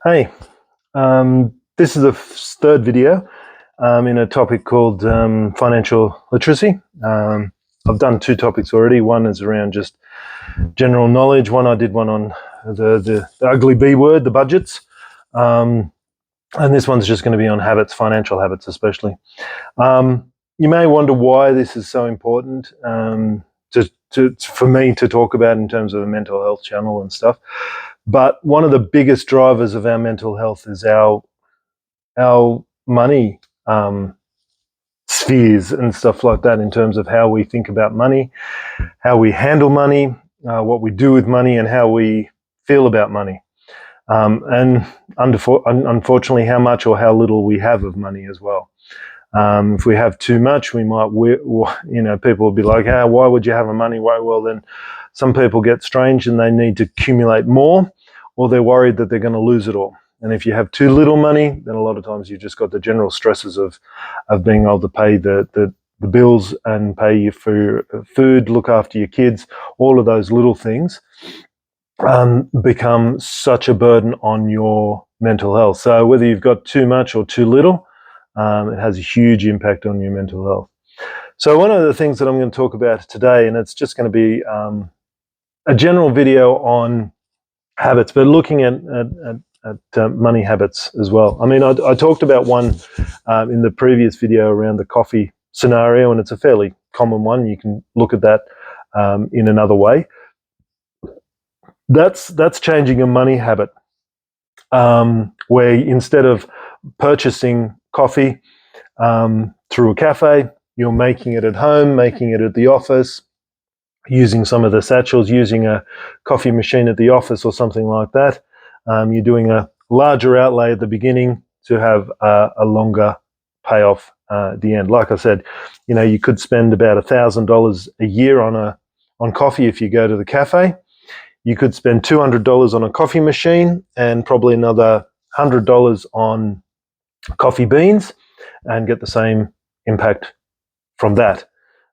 Hey, this is the third video in a topic called financial literacy. I've done two topics already. One is around just general knowledge. I did one on the ugly B word, the budgets. And this one's just going to be on habits, financial habits especially. You may wonder why this is so important for me to talk about in terms of a mental health channel and stuff. But one of the biggest drivers of our mental health is our money spheres and stuff like that, in terms of how we think about money, how we handle money, what we do with money, and how we feel about money. And unfortunately, how much or how little we have of money as well. If we have too much, we might, people will be like, "Hey, why would you have money?" Well, then some people get strange and they need to accumulate more, or they're worried that they're going to lose it all. And if you have too little money, then a lot of times you've just got the general stresses of being able to pay the bills and pay for your food, look after your kids, all of those little things become such a burden on your mental health. So whether you've got too much or too little, it has a huge impact on your mental health. So one of the things that I'm going to talk about today, and it's just going to be a general video on habits, but looking at money habits as well. I mean, I talked about one in the previous video around the coffee scenario, and it's a fairly common one. You can look at that in another way. That's changing a money habit, where instead of purchasing coffee through a cafe, you're making it at home, making it at the office, using some of the satchels, using a coffee machine at the office or something like that. You're doing a larger outlay at the beginning to have a longer payoff at the end. Like I said, you could spend about $1,000 a year on coffee if you go to the cafe. You could spend $200 on a coffee machine and probably another $100 on coffee beans and get the same impact from that.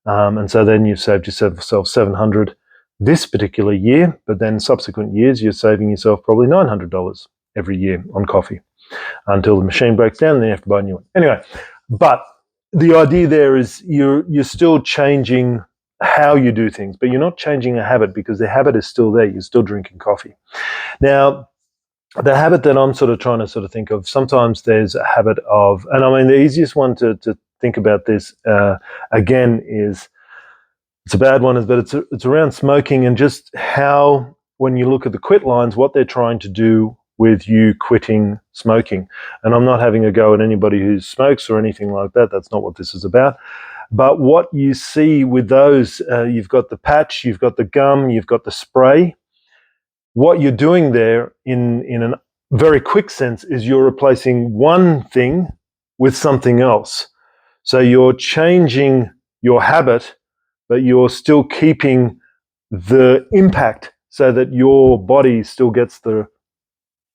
And so then you've saved yourself $700 this particular year, but then subsequent years you're saving yourself probably $900 every year on coffee until the machine breaks down and then you have to buy a new one. Anyway, but the idea there is you're still changing how you do things, but you're not changing a habit, because the habit is still there. You're still drinking coffee. Now, the habit that I'm trying to think of, sometimes there's a habit of, and I mean, the easiest one to think about this again is, it's a bad one, but it's around smoking, and just how, when you look at the quit lines, what they're trying to do with you quitting smoking. And I'm not having a go at anybody who smokes or anything like that. That's not what this is about. But what you see with those, you've got the patch, you've got the gum, you've got the spray. What you're doing there in a very quick sense is you're replacing one thing with something else. So you're changing your habit, but you're still keeping the impact so that your body still gets the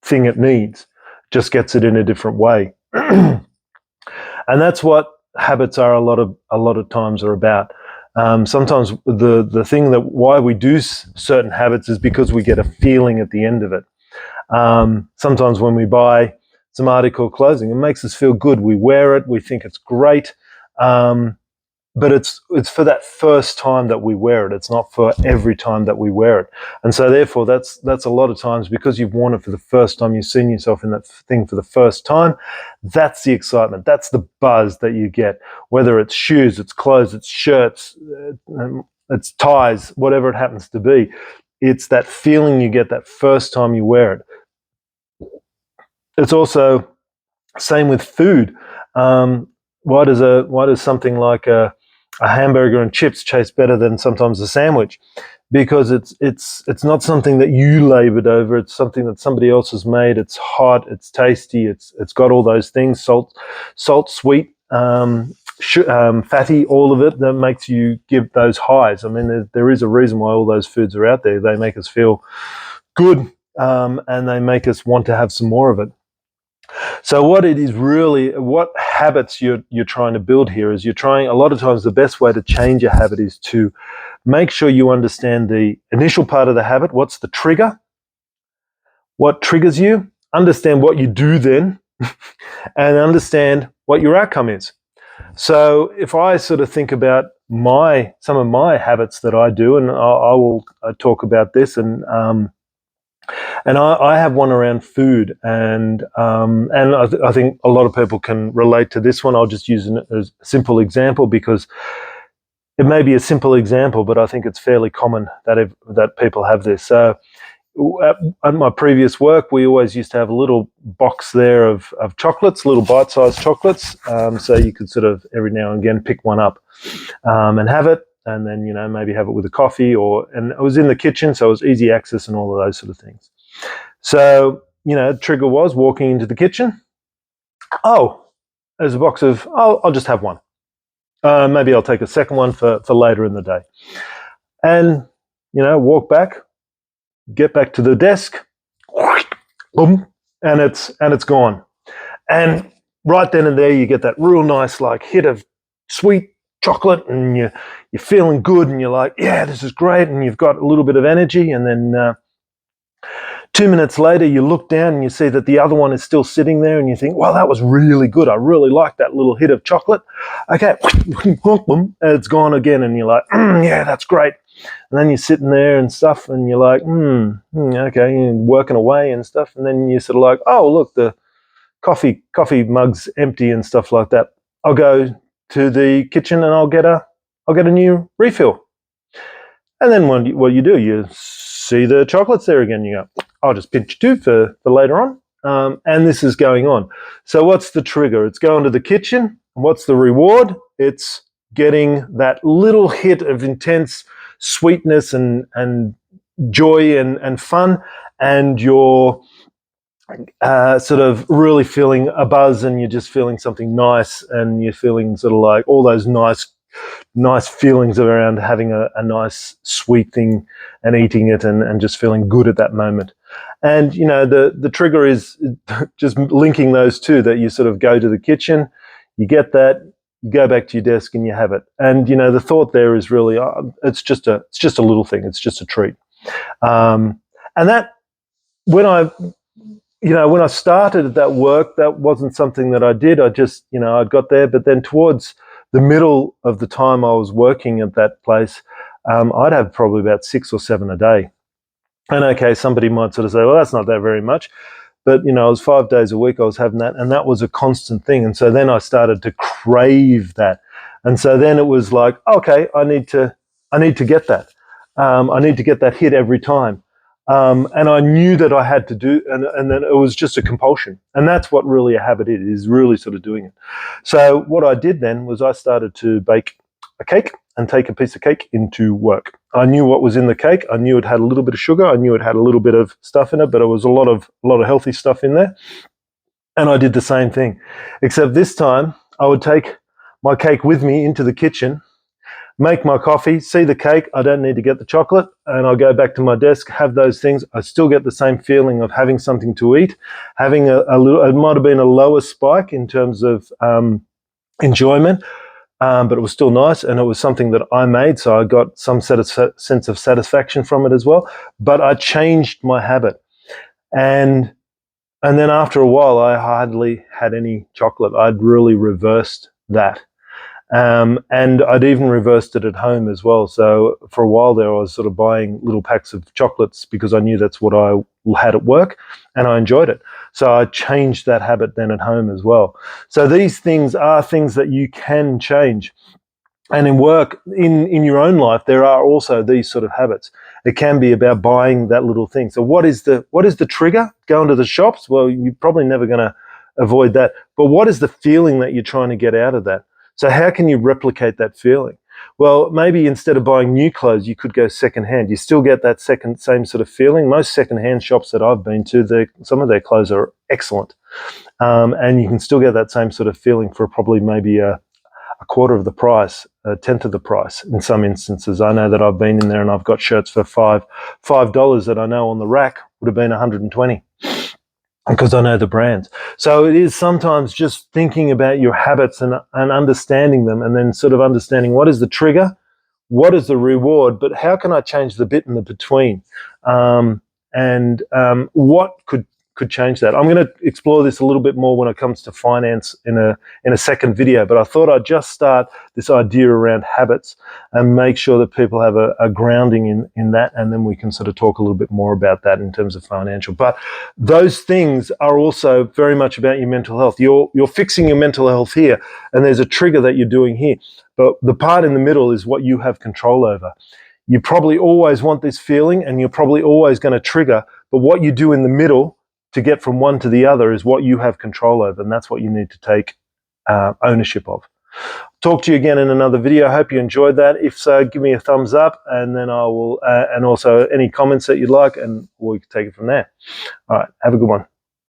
thing it needs, just gets it in a different way. And that's what habits are a lot of times are about. Sometimes the thing that why we do certain habits is because we get a feeling at the end of it. Sometimes when we buy some article of clothing, it makes us feel good. We wear it, we think it's great, but it's for that first time that we wear it. It's not for every time that we wear it. And so therefore that's a lot of times, because you've worn it for the first time, you've seen yourself in that thing for the first time, that's the excitement, that's the buzz that you get, whether it's shoes, it's clothes, it's shirts, it's ties, whatever it happens to be. It's that feeling you get that first time you wear it. It's also same with food. Why does something like a hamburger and chips taste better than sometimes a sandwich? Because it's not something that you labored over. It's something that somebody else has made. It's hot, it's tasty, it's got all those things, salt, sweet, fatty, all of it, that makes you give those highs. I mean, there is a reason why all those foods are out there. They make us feel good, and they make us want to have some more of it. So what habits you're trying to build here is, a lot of times the best way to change a habit is to make sure you understand the initial part of the habit. What's the trigger? What triggers you? understand what you do then, and understand what your outcome is. So if I sort of think about some of my habits that I do, and I will talk about this, and I have one around food, and I think a lot of people can relate to this one. I'll just use a simple example because it may be a simple example, but I think it's fairly common that people have this. So at my previous work, we always used to have a little box there of chocolates, little bite-sized chocolates. So you could sort of every now and again pick one up and have it, and then maybe have it with a coffee, and it was in the kitchen, so it was easy access and all of those sort of things. So the trigger was walking into the kitchen. Oh, there's a box of. Oh, I'll just have one. Maybe I'll take a second one for later in the day, and walk back. Get back to the desk, boom, and it's gone. And right then and there, you get that real nice hit of sweet chocolate, and you're feeling good, and you're like, yeah, this is great, and you've got a little bit of energy. And then 2 minutes later, you look down and you see that the other one is still sitting there, and you think, well, that was really good. I really like that little hit of chocolate. Okay, and it's gone again, and you're like, yeah, that's great. And then you're sitting there and stuff, and you're like, okay, you're working away and stuff, and then you're sort of like, oh, look, the coffee mug's empty and stuff like that. I'll go to the kitchen and I'll get a new refill. And then what you do, you see the chocolates there again. You go, I'll just pinch two for later on. And this is going on. So what's the trigger? It's going to the kitchen. What's the reward? It's getting that little hit of intense sweetness and joy and fun, and you're sort of really feeling a buzz, and you're just feeling something nice, and you're feeling sort of like all those nice feelings around having a nice sweet thing and eating it and just feeling good at that moment. And the trigger is just linking those two, that you sort of go to the kitchen, you get that, you go back to your desk and you have it. And the thought there is really it's just a little thing, it's just a treat. And that when I started at that work, that wasn't something that I did. I just I got there, but then towards the middle of the time I was working at that place, I'd have probably about 6 or 7 a day. And okay, somebody might sort of say, well, that's not that very much. But, it was 5 days a week I was having that, and that was a constant thing. And so then I started to crave that. And so then it was like, okay, I need to get that. I need to get that hit every time. And I knew that I had to do, and then it was just a compulsion. And that's what really a habit is really sort of doing it. So what I did then was I started to bake a cake and take a piece of cake into work. I knew what was in the cake. I knew it had a little bit of sugar. I knew it had a little bit of stuff in it, but it was a lot of healthy stuff in there. And I did the same thing, except this time I would take my cake with me into the kitchen, make my coffee, see the cake. I don't need to get the chocolate, and I'll go back to my desk, have those things. I still get the same feeling of having something to eat, having a little. It might have been a lower spike in terms of enjoyment. But it was still nice, and it was something that I made, so I got some sense of satisfaction from it as well. But I changed my habit, and then after a while, I hardly had any chocolate. I'd really reversed that, and I'd even reversed it at home as well. So for a while there, I was sort of buying little packs of chocolates because I knew that's what I had at work, and I enjoyed it. So I changed that habit then at home as well. So these things are things that you can change. And in work, in your own life, there are also these sort of habits. It can be about buying that little thing. So what is the trigger? Going to the shops? Well, you're probably never going to avoid that. But what is the feeling that you're trying to get out of that? So how can you replicate that feeling? Well, maybe instead of buying new clothes, you could go secondhand. You still get that same sort of feeling. Most secondhand shops that I've been to, some of their clothes are excellent. And you can still get that same sort of feeling for probably maybe a quarter of the price, a tenth of the price in some instances. I know that I've been in there and I've got shirts for $5 that I know on the rack would have been $120. Because I know the brands. So it is sometimes just thinking about your habits and understanding them, and then sort of understanding what is the trigger, what is the reward, but how can I change the bit in the between? And what could could change that. I'm going to explore this a little bit more when it comes to finance in a second video, but I thought I'd just start this idea around habits and make sure that people have a grounding in that, and then we can sort of talk a little bit more about that in terms of financial. But those things are also very much about your mental health. You're fixing your mental health here, and there's a trigger that you're doing here. But the part in the middle is what you have control over. You probably always want this feeling, and you're probably always going to trigger, but what you do in the middle to get from one to the other is what you have control over, and that's what you need to take ownership of. Talk to you again in another video. I hope you enjoyed that. If so, give me a thumbs up, and then I will, and also any comments that you'd like, and we can take it from there. All right, have a good one.